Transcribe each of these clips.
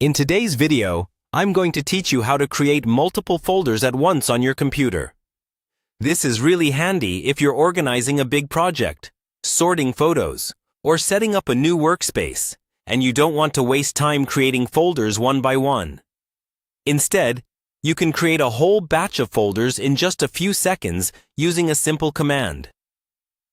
In today's video, I'm going to teach you how to create multiple folders at once on your computer. This is really handy if you're organizing a big project, sorting photos, or setting up a new workspace, and you don't want to waste time creating folders one by one. Instead, you can create a whole batch of folders in just a few seconds using a simple command.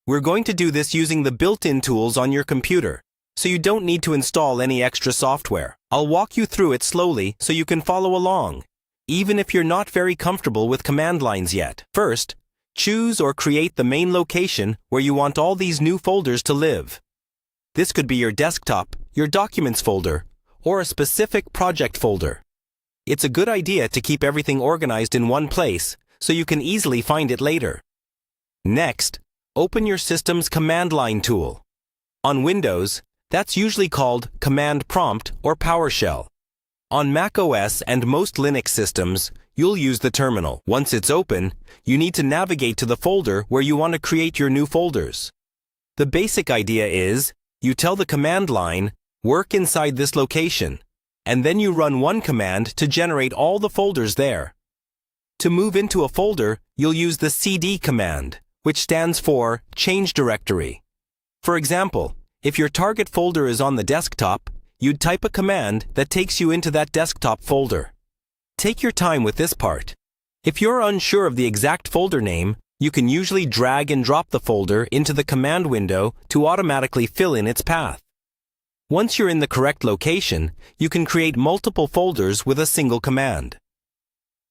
We're going to do this using the built-in tools on your computer, so you don't need to install any extra software. I'll walk you through it slowly so you can follow along, even if you're not very comfortable with command lines yet. First, choose or create the main location where you want all these new folders to live. This could be your desktop, your documents folder, or a specific project folder. It's a good idea to keep everything organized in one place so you can easily find it later. Next, open your system's command line tool. On Windows, that's usually called Command Prompt or PowerShell. On Mac OS and most Linux systems, you'll use the terminal. Once it's open, you need to navigate to the folder where you want to create your new folders. The basic idea is, you tell the command line, work inside this location, and then you run one command to generate all the folders there. To move into a folder, you'll use the cd command, which stands for Change Directory. For example, if your target folder is on the desktop, you'd type a command that takes you into that desktop folder. Take your time with this part. If you're unsure of the exact folder name, you can usually drag and drop the folder into the command window to automatically fill in its path. Once you're in the correct location, you can create multiple folders with a single command.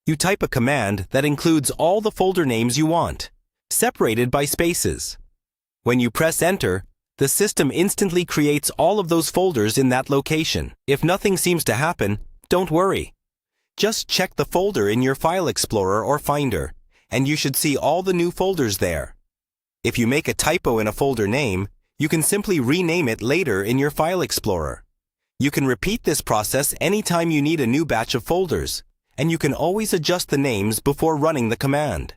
You type a command that includes all the folder names you want, separated by spaces. When you press Enter, the system instantly creates all of those folders in that location. If nothing seems to happen, don't worry. Just check the folder in your File Explorer or Finder, and you should see all the new folders there. If you make a typo in a folder name, you can simply rename it later in your File Explorer. You can repeat this process anytime you need a new batch of folders, and you can always adjust the names before running the command.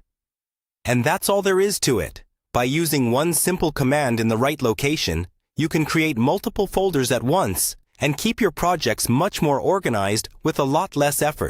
And that's all there is to it. By using one simple command in the right location, you can create multiple folders at once and keep your projects much more organized with a lot less effort.